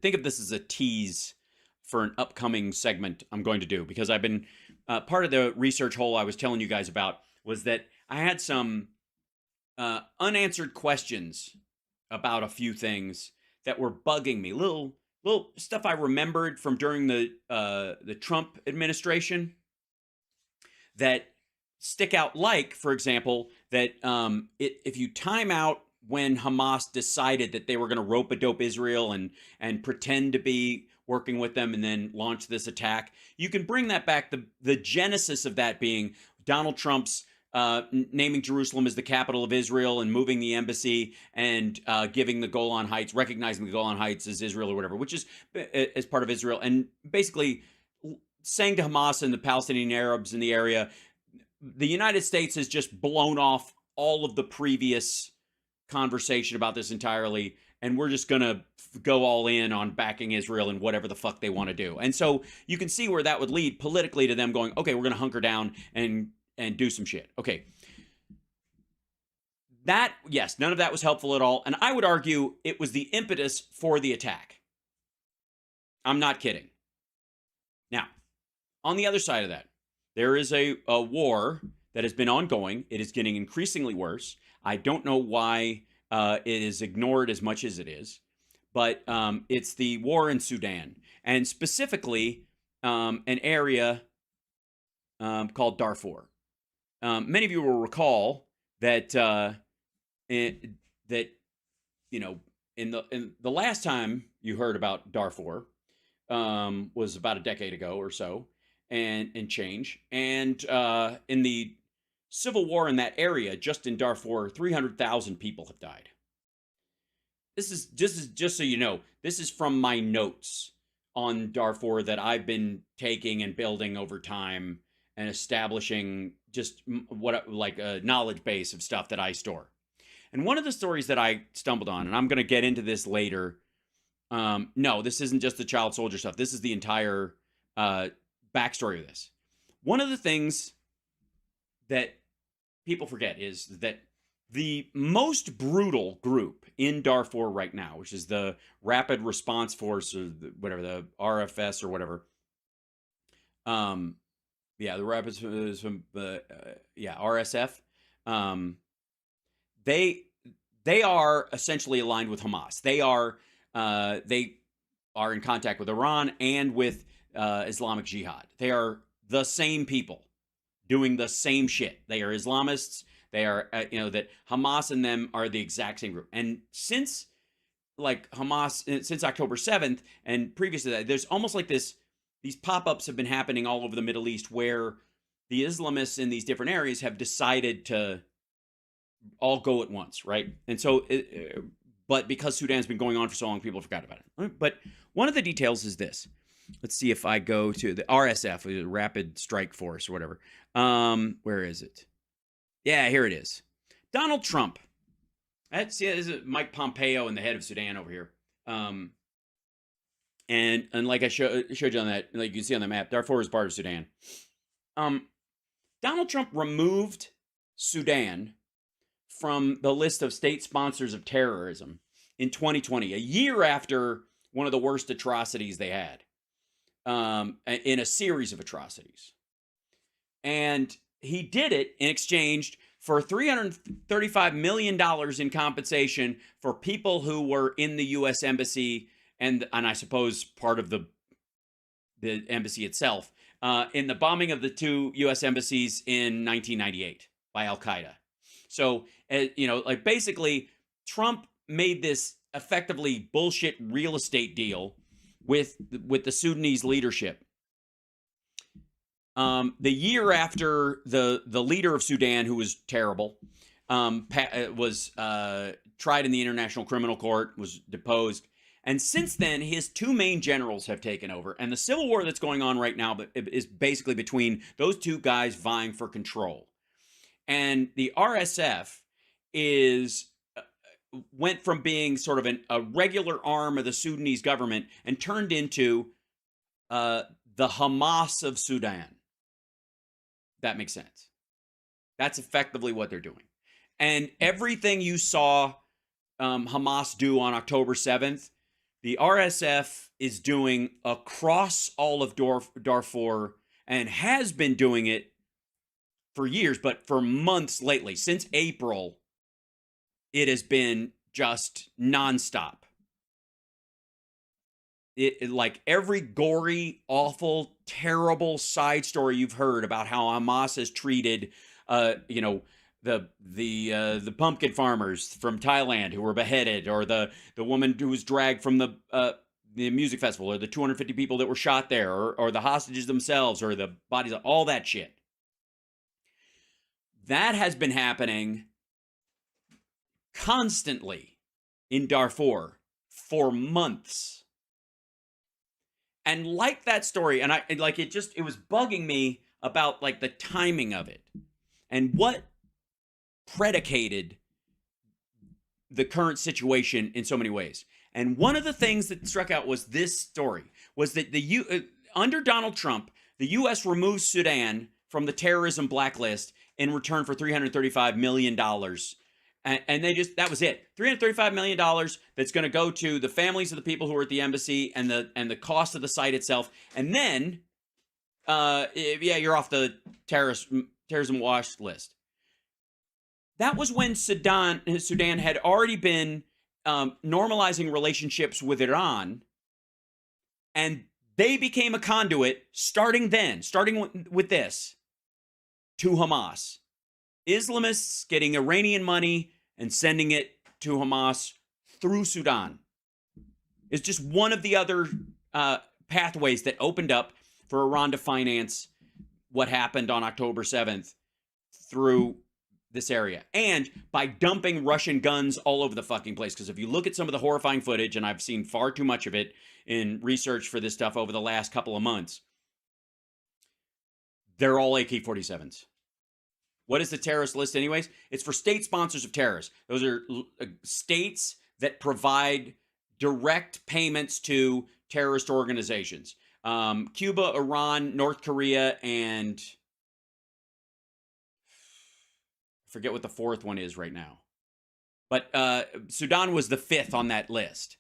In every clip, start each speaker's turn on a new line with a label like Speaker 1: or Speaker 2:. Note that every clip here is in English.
Speaker 1: think of this as a tease for an upcoming segment I'm going to do, because I've been part of the research hole I was telling you guys about was that I had some unanswered questions about a few things that were bugging me. Little stuff I remembered from during the Trump administration that stick out. Like, for example, that if you time out when Hamas decided that they were going to rope a dope Israel and pretend to be working with them and then launch this attack, you can bring that back. The genesis of that being Donald Trump's naming Jerusalem as the capital of Israel and moving the embassy and giving the Golan Heights, recognizing the Golan Heights as Israel or whatever, which is as part of Israel, and basically saying to Hamas and the Palestinian Arabs in the area, the United States has just blown off all of the previous conversation about this entirely, and we're just going to go all in on backing Israel and whatever the fuck they want to do. And so you can see where that would lead politically to them going, okay, we're going to hunker down and do some shit. Okay. That, yes, none of that was helpful at all. And I would argue it was the impetus for the attack. I'm not kidding. Now, on the other side of that, there is a war that has been ongoing. It is getting increasingly worse. I don't know why it is ignored as much as it is, but it's the war in Sudan, and specifically an area called Darfur. Many of you will recall that in the last time you heard about Darfur was about a decade ago or so, and change. And in the civil war in that area, just in Darfur, 300,000 people have died. This is just so you know, this is from my notes on Darfur that I've been taking and building over time and establishing just like a knowledge base of stuff that I store. And one of the stories that I stumbled on, and I'm going to get into this later. No, this isn't just the child soldier stuff. This is the entire backstory of this. One of the things that people forget is that the most brutal group in Darfur right now, which is the Rapid Response Force, or whatever, the RFS or whatever. The Rapid, RSF. They are essentially aligned with Hamas. They are in contact with Iran and with Islamic Jihad. They are the same people doing the same shit. They are Islamists. They are, that Hamas and them are the exact same group. And since Hamas, since October 7th and previous to that, there's almost like these pop-ups have been happening all over the Middle East where the Islamists in these different areas have decided to all go at once, right? And so, but because Sudan's been going on for so long, people forgot about it. But one of the details is this. Let's see if I go to the RSF, the Rapid Strike Force or whatever. Where is it? Yeah, here it is. Donald Trump. This is Mike Pompeo and the head of Sudan over here. And like I showed you on that, like you can see on the map, Darfur is part of Sudan. Donald Trump removed Sudan from the list of state sponsors of terrorism in 2020, a year after one of the worst atrocities they had, in a series of atrocities. And he did it in exchange for $335 million in compensation for people who were in the U.S. Embassy and I suppose part of the embassy itself in the bombing of the two U.S. embassies in 1998 by Al-Qaeda. So, basically, Trump made this effectively bullshit real estate deal with the Sudanese leadership. The year after the leader of Sudan, who was terrible, was tried in the International Criminal Court, was deposed. And since then, his two main generals have taken over. And the civil war that's going on right now is basically between those two guys vying for control. And the RSF went from being sort of a regular arm of the Sudanese government and turned into the Hamas of Sudan. That makes sense. That's effectively what they're doing. And everything you saw Hamas do on October 7th the RSF is doing across all of Darfur and has been doing it for years, but for months lately. Since April, it has been just nonstop. Like every gory, awful, terrible side story you've heard about how Hamas has treated, the pumpkin farmers from Thailand who were beheaded, or the woman who was dragged from the music festival, or the 250 people that were shot there, or the hostages themselves, or the bodies, all that shit. That has been happening constantly in Darfur for months. And like that story, and it was bugging me about like the timing of it and what predicated the current situation in so many ways. And one of the things that struck out was this story was that under Donald Trump, the U.S. removed Sudan from the terrorism blacklist in return for $335 million. And that was it. $335 million that's going to go to the families of the people who were at the embassy and the cost of the site itself. And then, you're off the terrorism watch list. That was when Sudan had already been normalizing relationships with Iran, and they became a conduit starting with this, to Hamas. Islamists getting Iranian money and sending it to Hamas through Sudan is just one of the other pathways that opened up for Iran to finance what happened on October 7th through this area. And by dumping Russian guns all over the fucking place. Because if you look at some of the horrifying footage, and I've seen far too much of it in research for this stuff over the last couple of months, they're all AK-47s. What is the terrorist list anyways? It's for state sponsors of terrorists. Those are states that provide direct payments to terrorist organizations. Cuba, Iran, North Korea, and I forget what the fourth one is right now. But Sudan was the fifth on that list.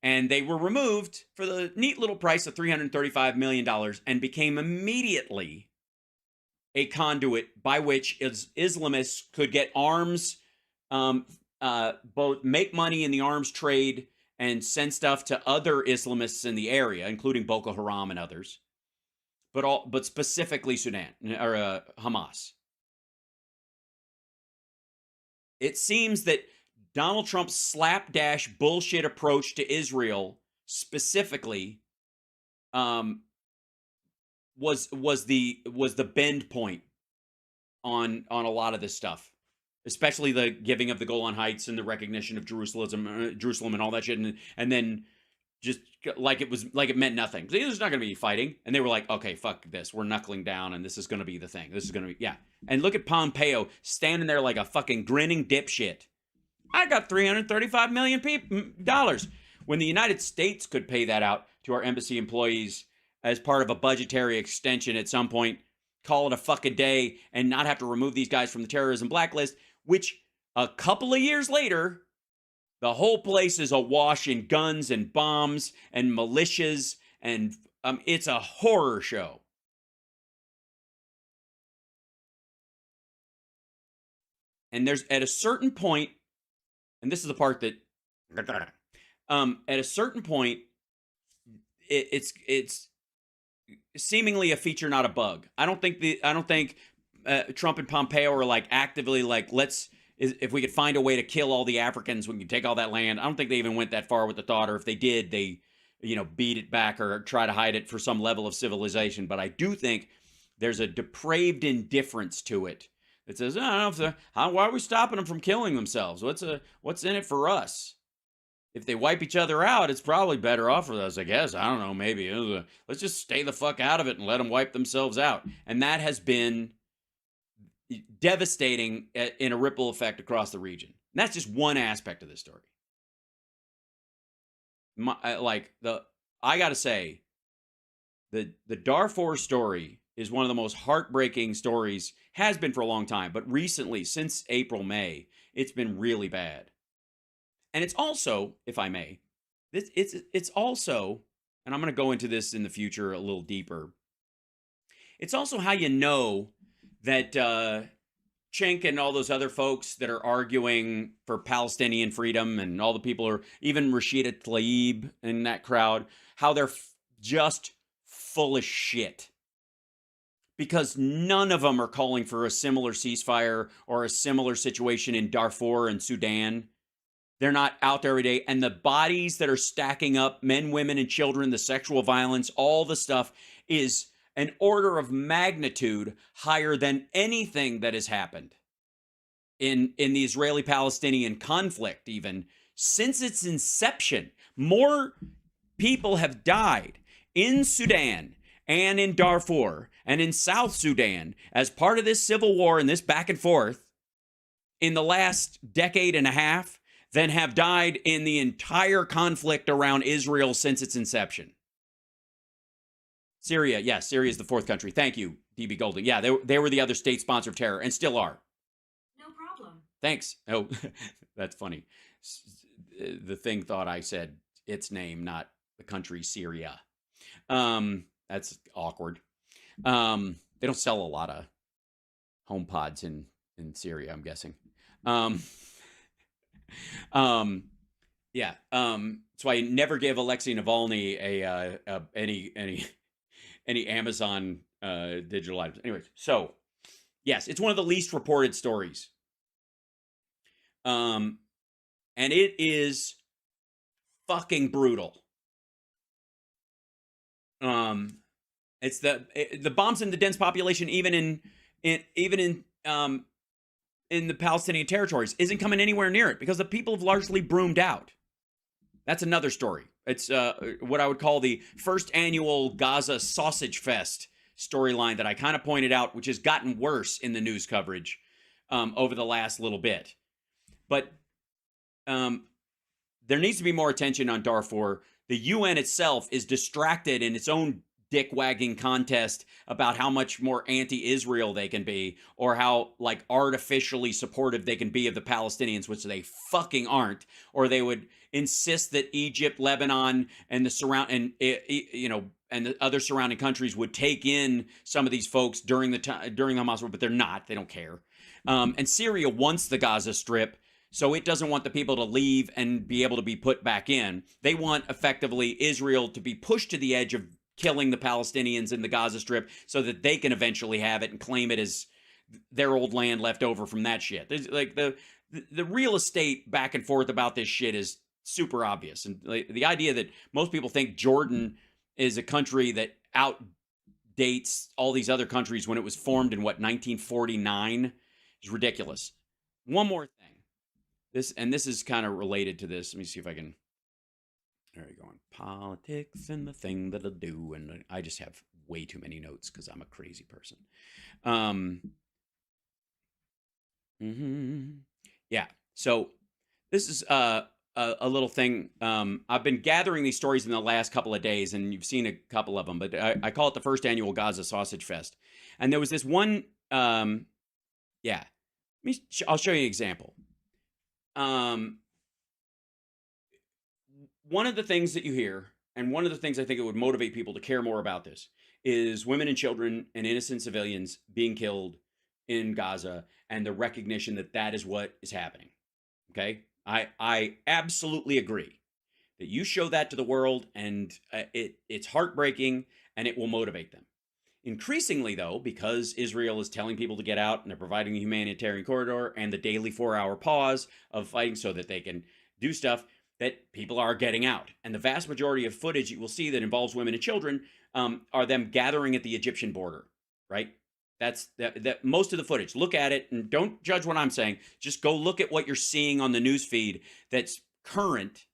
Speaker 1: And they were removed for the neat little price of $335 million and became immediately a conduit by which Islamists could get arms, both make money in the arms trade and send stuff to other Islamists in the area, including Boko Haram and others, but specifically Sudan or Hamas. It seems that Donald Trump's slapdash bullshit approach to Israel specifically was the bend point on a lot of this stuff, especially the giving of the Golan Heights and the recognition of Jerusalem and all that shit, and then just like it meant nothing. There's not going to be fighting, and they were like, okay, fuck this, we're knuckling down, and this is going to be the thing. This is going to be And look at Pompeo standing there like a fucking grinning dipshit. I got $335 million dollars when the United States could pay that out to our embassy employees as part of a budgetary extension at some point, call it a fucking day, and not have to remove these guys from the terrorism blacklist, which a couple of years later, the whole place is awash in guns and bombs and militias, and it's a horror show. And there's at a certain point, and this is the part that, at a certain point, it's seemingly a feature, not a bug. I don't think Trump and Pompeo are like actively like, if we could find a way to kill all the Africans, we can take all that land. I don't think they even went that far with the thought, or if they did, they, beat it back or try to hide it for some level of civilization. But I do think there's a depraved indifference to it that says, I don't know, why are we stopping them from killing themselves? What's in it for us? If they wipe each other out, it's probably better off for us, I guess. I don't know, maybe. Let's just stay the fuck out of it and let them wipe themselves out. And that has been devastating in a ripple effect across the region. And that's just one aspect of this story. I gotta say, the Darfur story is one of the most heartbreaking stories, has been for a long time, but recently, since April, May, it's been really bad. And it's also, if I may, It's also, and I'm going to go into this in the future a little deeper. It's also how you know that Chink and all those other folks that are arguing for Palestinian freedom, and all the people are, even Rashida Tlaib in that crowd, how they're just full of shit. Because none of them are calling for a similar ceasefire or a similar situation in Darfur and Sudan. They're not out there every day. And the bodies that are stacking up, men, women, and children, the sexual violence, all the stuff is an order of magnitude higher than anything that has happened in the Israeli-Palestinian conflict, even since its inception. More people have died in Sudan and in Darfur and in South Sudan as part of this civil war and this back and forth in the last decade and a half than have died in the entire conflict around Israel since its inception. Syria, yes, Syria is the fourth country. Thank you, DB Golding. Yeah, they were the other state sponsor of terror and still are.
Speaker 2: No problem.
Speaker 1: Thanks. Oh, that's funny. The thing thought I said its name, not the country Syria. That's awkward. They don't sell a lot of home pods in Syria, I'm guessing. Yeah. That's why I never give Alexei Navalny any Amazon digital items. Anyways, so yes, it's one of the least reported stories. And it is fucking brutal. It's the bombs in the dense population, even in the Palestinian territories, isn't coming anywhere near it because the people have largely broomed out. That's another story. It's what I would call the first annual Gaza sausage fest storyline that I kind of pointed out, which has gotten worse in the news coverage over the last little bit. But there needs to be more attention on Darfur. The UN itself is distracted in its own dick-wagging contest about how much more anti-Israel they can be, or how like artificially supportive they can be of the Palestinians, which they fucking aren't. Or they would insist that Egypt, Lebanon, and the and the other surrounding countries would take in some of these folks during the Hamas war, but they're not. They don't care. And Syria wants the Gaza Strip, so it doesn't want the people to leave and be able to be put back in. They want effectively Israel to be pushed to the edge of killing the Palestinians in the Gaza Strip so that they can eventually have it and claim it as their old land left over from that shit. There's like the real estate back and forth about this shit is super obvious. And the idea that most people think Jordan is a country that outdates all these other countries when it was formed in 1949 is ridiculous. One more thing. This is kind of related to this. Let me see if I can. There you go. Politics and the thing that'll do. And I just have way too many notes because I'm a crazy person. Yeah. So this is a little thing. I've been gathering these stories in the last couple of days, and you've seen a couple of them, but I call it the first annual Gaza Sausage Fest. And there was this one. Yeah. I'll show you an example. One of the things that you hear, and one of the things I think it would motivate people to care more about this, is women and children and innocent civilians being killed in Gaza, and the recognition that that is what is happening. Okay? I absolutely agree that you show that to the world, and it's heartbreaking, and it will motivate them. Increasingly, though, because Israel is telling people to get out, and they're providing a humanitarian corridor and the daily 4-hour pause of fighting so that they can do stuff, that people are getting out. And the vast majority of footage you will see that involves women and children are them gathering at the Egyptian border, right? That's that most of the footage. Look at it and don't judge what I'm saying. Just go look at what you're seeing on the news feed that's current,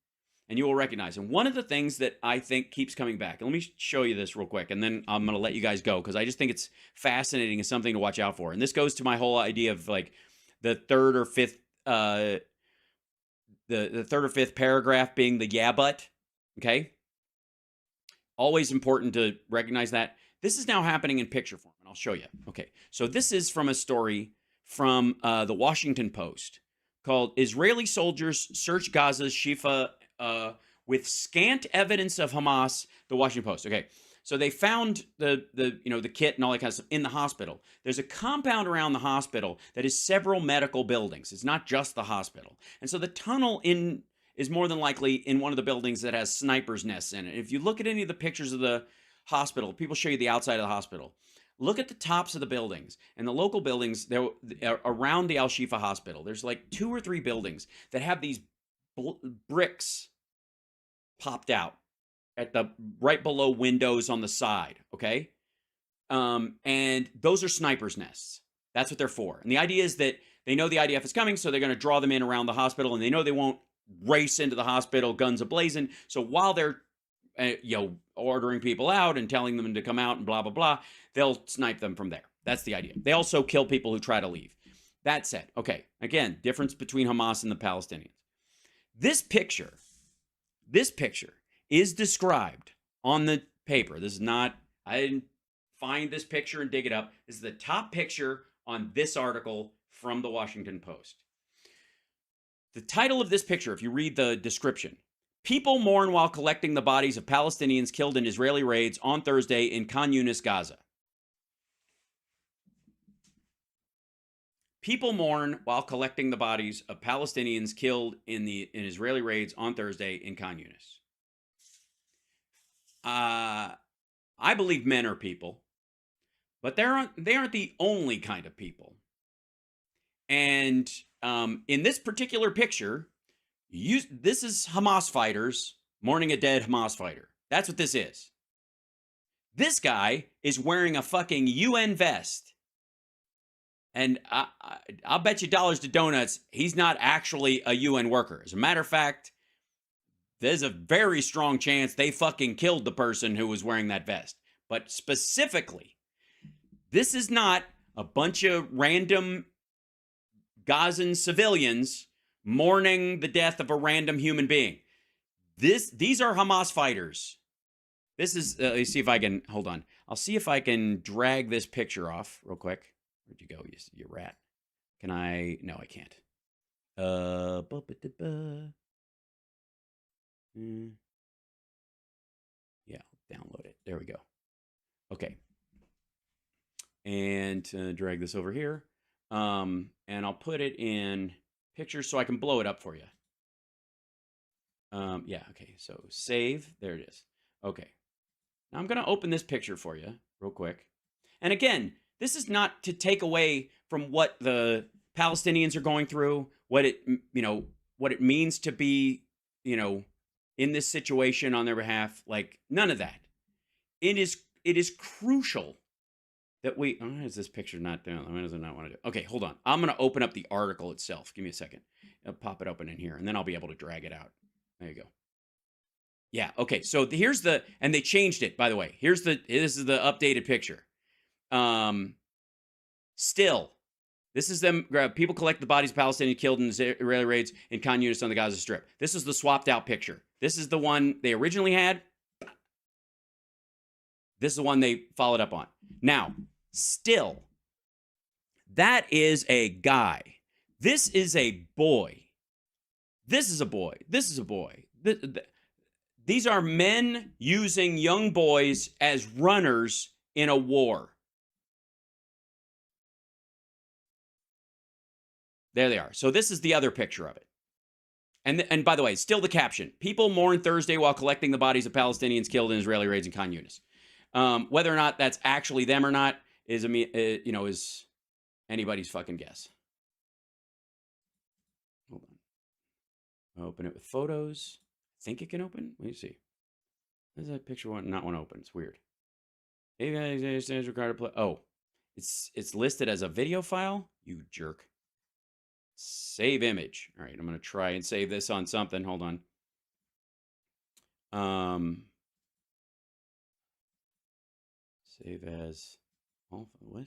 Speaker 1: and you will recognize. And one of the things that I think keeps coming back, and let me show you this real quick, and then I'm going to let you guys go because I just think it's fascinating and something to watch out for. And this goes to my whole idea of like the third or fifth the third or fifth paragraph being the yeah but, okay? Always important to recognize that. This is now happening in picture form, and I'll show you. Okay, so this is from a story from the Washington Post called Israeli Soldiers Search Gaza's Shifa with scant evidence of Hamas, the Washington Post. Okay, so they found the kit and all that kind of stuff in the hospital. There's a compound around the hospital that is several medical buildings. It's not just the hospital. And so the tunnel in is more than likely in one of the buildings that has snipers' nests in it. If you look at any of the pictures of the hospital, people show you the outside of the hospital. Look at the tops of the buildings and the local buildings there around the Al Shifa Hospital. There's like 2 or 3 buildings that have these bricks popped out at the right below windows on the side. Okay, and those are snipers' nests. That's what they're for. And the idea is that they know the IDF is coming, so they're going to draw them in around the hospital, and they know they won't race into the hospital guns ablazing. So while they're ordering people out and telling them to come out and blah, blah, blah, they'll snipe them from there. That's the idea. They also kill people who try to leave. That said, okay, again, difference between Hamas and the Palestinians. This picture is described on the paper. This is not, I didn't find this picture and dig it up. This is the top picture on this article from the Washington Post. The title of this picture, if you read the description, people mourn while collecting the bodies of Palestinians killed in Israeli raids on Thursday in Khan Yunis, Gaza. People mourn while collecting the bodies of Palestinians killed in Israeli raids on Thursday in Khan Yunis. I believe men are people, but they aren't the only kind of people. And in this particular picture, this is Hamas fighters mourning a dead Hamas fighter. That's what this is. This guy is wearing a fucking UN vest. And I'll bet you dollars to donuts, he's not actually a UN worker. As a matter of fact, there's a very strong chance they fucking killed the person who was wearing that vest. But specifically, this is not a bunch of random Gazan civilians mourning the death of a random human being. These are Hamas fighters. This is, let me see if I can, hold on. I'll see if I can drag this picture off real quick. Where'd you go, you rat? Can I? No, I can't. Yeah, I'll download it. There we go. Okay. And drag this over here. And I'll put it in pictures so I can blow it up for you. Yeah, okay. So save. There it is. Okay. Now I'm going to open this picture for you real quick. And again, this is not to take away from what the Palestinians are going through, what it means to be, in this situation on their behalf. Like, none of that. It is crucial that why is this picture not doing? Why does it not want to do? Okay, hold on. I'm going to open up the article itself. Give me a second. I'll pop it open in here, and then I'll be able to drag it out. There you go. Yeah, okay. So here's and they changed it, by the way. This is the updated picture. Still, this is them. People collect the bodies of Palestinians killed in Israeli raids in Khan Yunis on the Gaza Strip. This is the swapped out picture. This is the one they originally had. This is the one they followed up on. Now, still, that is a guy. This is a boy. This is a boy. This is a boy. These are men using young boys as runners in a war. There they are. So this is the other picture of it. And by the way, still the caption. People mourn Thursday while collecting the bodies of Palestinians killed in Israeli raids in Khan Yunis. Whether or not that's actually them or not is anybody's fucking guess. Hold on. Open it with photos. I think it can open. Let me see. Does that picture not want to open? It's weird. Oh, it's listed as a video file. You jerk. Save image. All right, I'm going to try and save this on something. Hold on. Save as. Oh, what?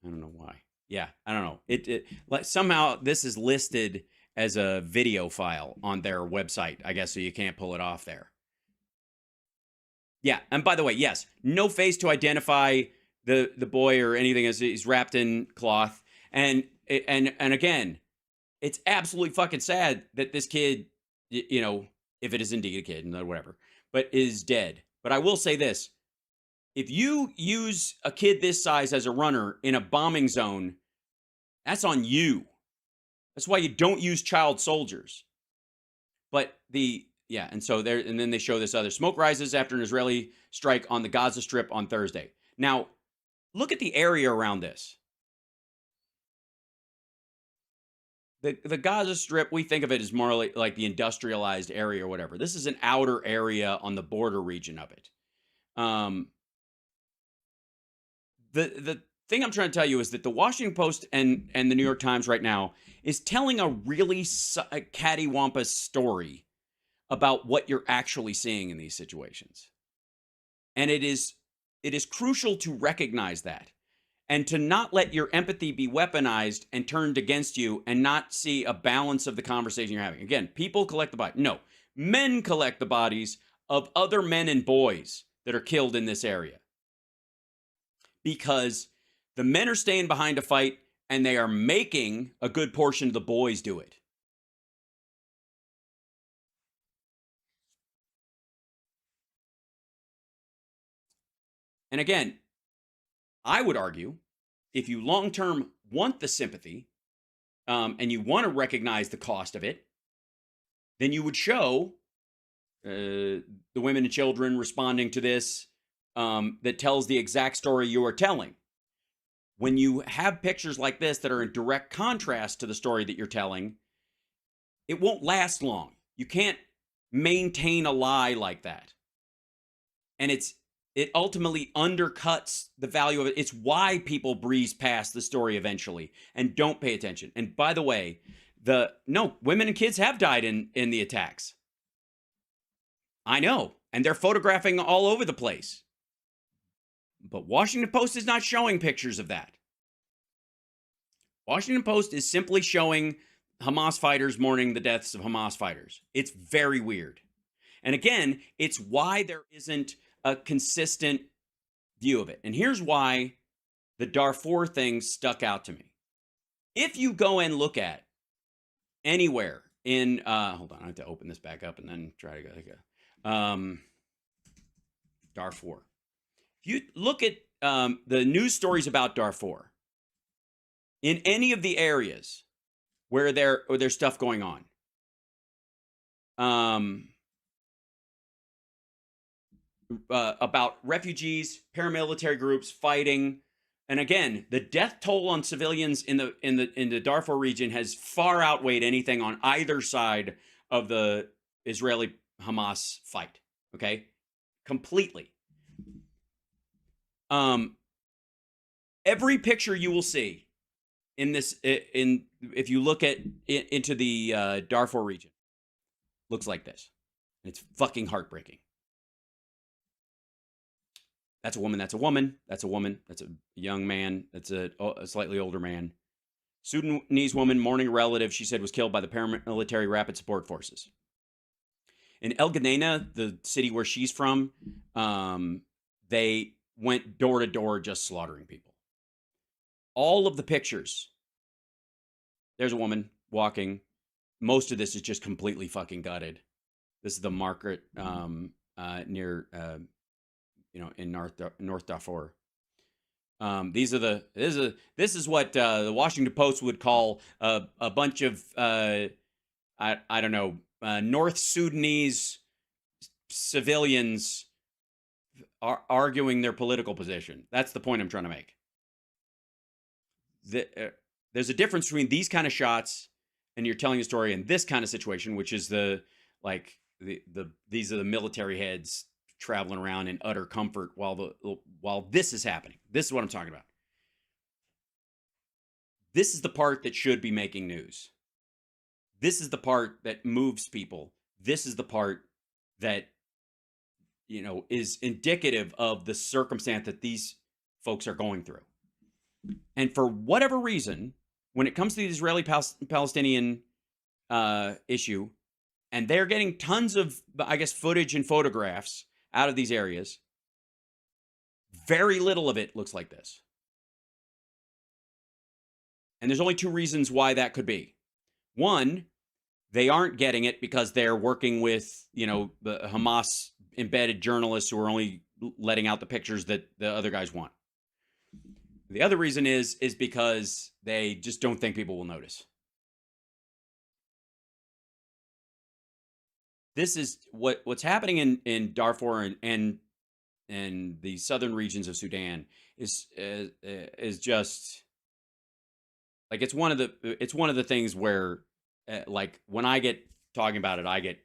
Speaker 1: I don't know why. Yeah, I don't know. It like somehow this is listed as a video file on their website, I guess, so you can't pull it off there. Yeah, and by the way, yes, no face to identify the boy or anything as he's wrapped in cloth. And again, it's absolutely fucking sad that this kid you know, if it is indeed a kid and whatever, but is dead. But I will say this: if you use a kid this size as a runner in a bombing zone, that's on you. That's why you don't use child soldiers. But and so there, and then they show this other smoke rises after an Israeli strike on the Gaza Strip on Thursday. Now, look at the area around this. The Gaza Strip, we think of it as more like the industrialized area or whatever. This is an outer area on the border region of it. The thing I'm trying to tell you is that the Washington Post and the New York Times right now is telling a really cattywampus story about what you're actually seeing in these situations. And it is crucial to recognize that and to not let your empathy be weaponized and turned against you and not see a balance of the conversation you're having. Again, people collect the body. No, men collect the bodies of other men and boys that are killed in this area. Because the men are staying behind to fight and they are making a good portion of the boys do it. And again, I would argue, if you long-term want the sympathy and you want to recognize the cost of it, then you would show the women and children responding to this that tells the exact story you are telling. When you have pictures like this that are in direct contrast to the story that you're telling, it won't last long. You can't maintain a lie like that. And it ultimately undercuts the value of it. It's why people breeze past the story eventually and don't pay attention. And by the way, women and kids have died in the attacks. I know. And they're photographing all over the place. But Washington Post is not showing pictures of that. Washington Post is simply showing Hamas fighters mourning the deaths of Hamas fighters. It's very weird. And again, it's why there isn't a consistent view of it. And here's why the Darfur thing stuck out to me. If you go and look at anywhere in, hold on, I have to open this back up and then try to go. Darfur. If you look at the news stories about Darfur, in any of the areas where there's stuff going on, about refugees, paramilitary groups fighting, and again, the death toll on civilians in the Darfur region has far outweighed anything on either side of the Israeli-Hamas fight. Okay, completely. Every picture you will see in this, if you look into the Darfur region, looks like this. It's fucking heartbreaking. That's a woman. That's a woman. That's a woman. That's a young man. That's a slightly older man. Sudanese woman mourning a relative she said was killed by the paramilitary rapid support forces. In El Geneina, the city where she's from, they went door to door just slaughtering people. All of the pictures, there's a woman walking. Most of this is just completely fucking gutted. This is the market near, in North Darfur. This is what the Washington Post would call a bunch of I don't know, North Sudanese civilians are arguing their political position. That's the point I'm trying to make. There's a difference between these kind of shots and you're telling a story in this kind of situation, which is these are the military heads traveling around in utter comfort while this is happening. This is what I'm talking about. This is the part that should be making news. This is the part that moves people. This is the part that is indicative of the circumstance that these folks are going through. And for whatever reason, when it comes to the Israeli-Palestinian issue, and they're getting tons of, I guess, footage and photographs out of these areas, very little of it looks like this. And there's only two reasons why that could be. One, They aren't getting it because they're working with, the Hamas embedded journalists who are only letting out the pictures that the other guys want. The other reason is because they just don't think people will notice. This is what's happening in Darfur and the southern regions of Sudan is just like it's one of the things where like when I get talking about it, I get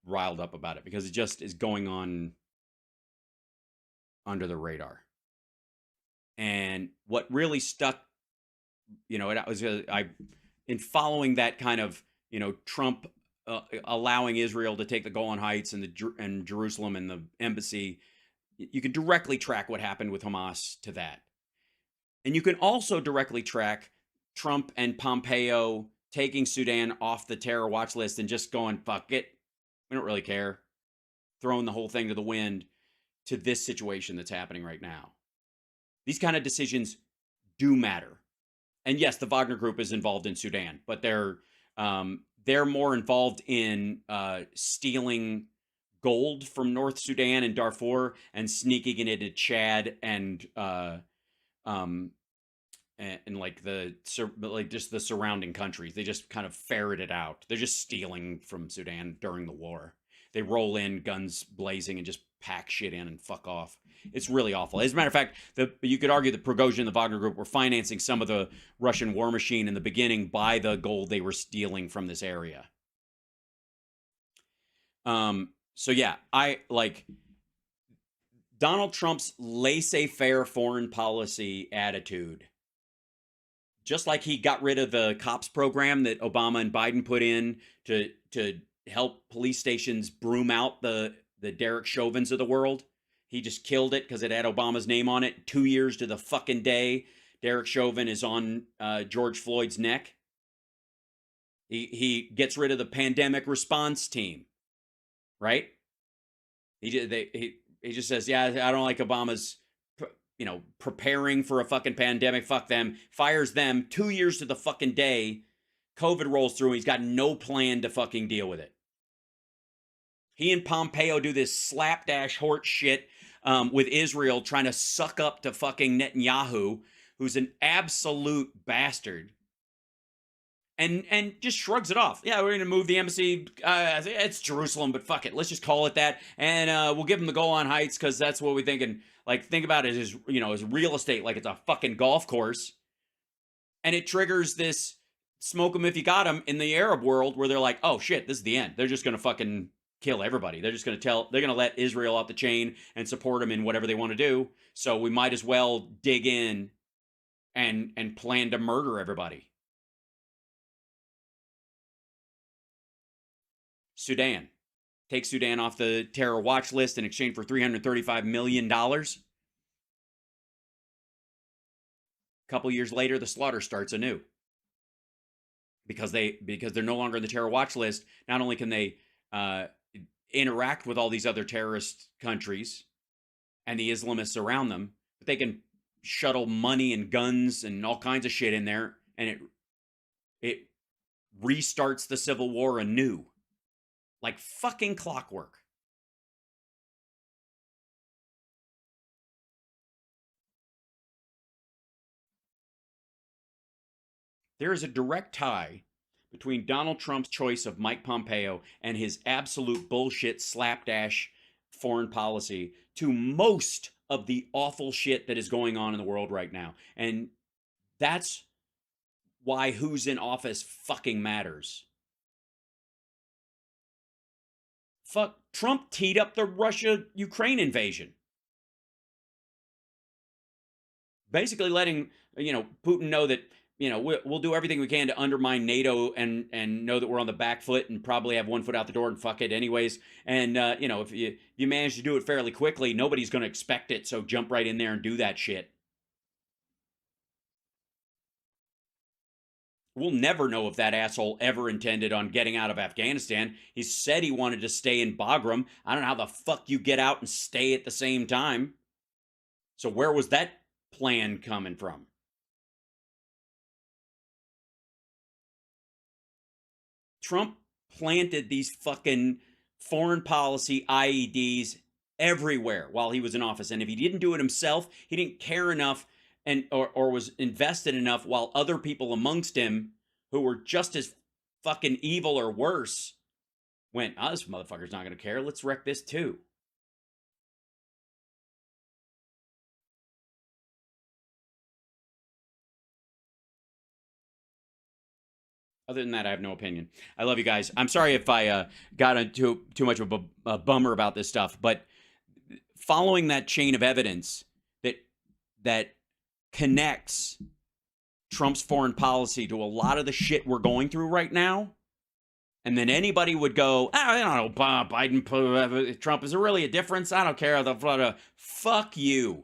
Speaker 1: riled up about it because it just is going on under the radar. And what really stuck, it was I in following that kind of Trump allowing Israel to take the Golan Heights and Jerusalem and the embassy. You can directly track what happened with Hamas to that, and you can also directly track Trump and Pompeo taking Sudan off the terror watch list and just going fuck it, we don't really care, throwing the whole thing to the wind to this situation that's happening right now. These kind of decisions do matter. And yes, the Wagner Group is involved in Sudan, but they're more involved in stealing gold from North Sudan and Darfur and sneaking it into Chad and like just the surrounding countries. They just kind of ferret it out. They're just stealing from Sudan during the war. They roll in, guns blazing, and just pack shit in and fuck off. It's really awful. As a matter of fact, you could argue that Prigozhin and the Wagner Group were financing some of the Russian war machine in the beginning by the gold they were stealing from this area. So yeah, I like Donald Trump's laissez-faire foreign policy attitude. Just like he got rid of the cops program that Obama and Biden put in to help police stations broom out the Derek Chauvins of the world. He just killed it because it had Obama's name on it. 2 years to the fucking day, Derek Chauvin is on George Floyd's neck. He gets rid of the pandemic response team, right? He just says, yeah, I don't like Obama's, preparing for a fucking pandemic. Fuck them. Fires them. 2 years to the fucking day. COVID rolls through. And he's got no plan to fucking deal with it. He and Pompeo do this slapdash horse shit with Israel, trying to suck up to fucking Netanyahu, who's an absolute bastard, and just shrugs it off. Yeah, we're going to move the embassy. It's Jerusalem, but fuck it. Let's just call it that, and we'll give them the Golan Heights because that's what we think. And like, think about it as as real estate, like it's a fucking golf course, and it triggers this smoke them if you got them in the Arab world where they're like, oh shit, this is the end. They're just going to fucking kill everybody. They're just going to let Israel off the chain and support them in whatever they want to do. So we might as well dig in and plan to murder everybody. Sudan. Take Sudan off the terror watch list in exchange for $335 million. A couple years later, the slaughter starts anew. Because they're no longer on the terror watch list, not only can they interact with all these other terrorist countries and the Islamists around them, but they can shuttle money and guns and all kinds of shit in there, and it restarts the civil war anew, like fucking clockwork. There is a direct tie between Donald Trump's choice of Mike Pompeo and his absolute bullshit slapdash foreign policy to most of the awful shit that is going on in the world right now. And that's why who's in office fucking matters. Fuck, Trump teed up the Russia-Ukraine invasion. Basically letting, Putin know that, we'll do everything we can to undermine NATO and know that we're on the back foot and probably have one foot out the door and fuck it anyways. And, if you manage to do it fairly quickly, nobody's going to expect it. So jump right in there and do that shit. We'll never know if that asshole ever intended on getting out of Afghanistan. He said he wanted to stay in Bagram. I don't know how the fuck you get out and stay at the same time. So where was that plan coming from? Trump planted these fucking foreign policy IEDs everywhere while he was in office. And if he didn't do it himself, he didn't care enough and or was invested enough while other people amongst him who were just as fucking evil or worse went, oh, this motherfucker's not going to care. Let's wreck this too. Other than that, I have no opinion. I love you guys. I'm sorry if I got into too much of a bummer about this stuff, but following that chain of evidence that connects Trump's foreign policy to a lot of the shit we're going through right now, and then anybody would go, I don't know, Biden, Trump, is there really a difference? I don't care. Fuck you.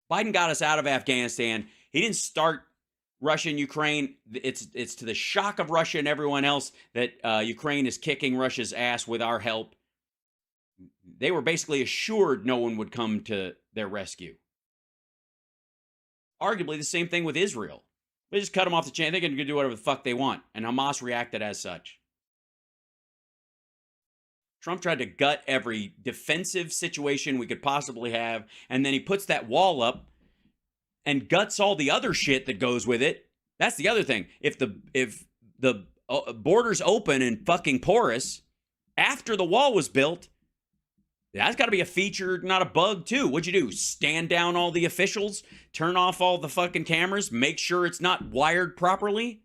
Speaker 1: Biden got us out of Afghanistan. He didn't start Russia and Ukraine. It's to the shock of Russia and everyone else that Ukraine is kicking Russia's ass with our help. They were basically assured no one would come to their rescue. Arguably the same thing with Israel. They just cut them off the chain. They can do whatever the fuck they want. And Hamas reacted as such. Trump tried to gut every defensive situation we could possibly have. And then he puts that wall up and guts all the other shit that goes with it. That's the other thing. If the borders open and fucking porous after the wall was built, that's got to be a feature, not a bug, too. What'd you do? Stand down all the officials? Turn off all the fucking cameras? Make sure it's not wired properly?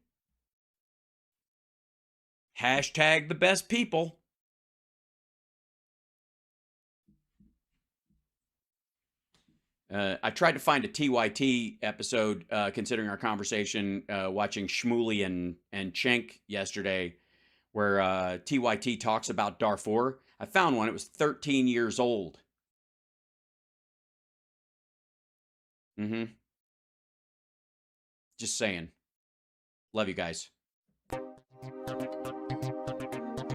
Speaker 1: Hashtag the best people. I tried to find a TYT episode, considering our conversation, watching Shmuley and Cenk yesterday, where TYT talks about Darfur. I found one. It was 13 years old. Just saying. Love you guys.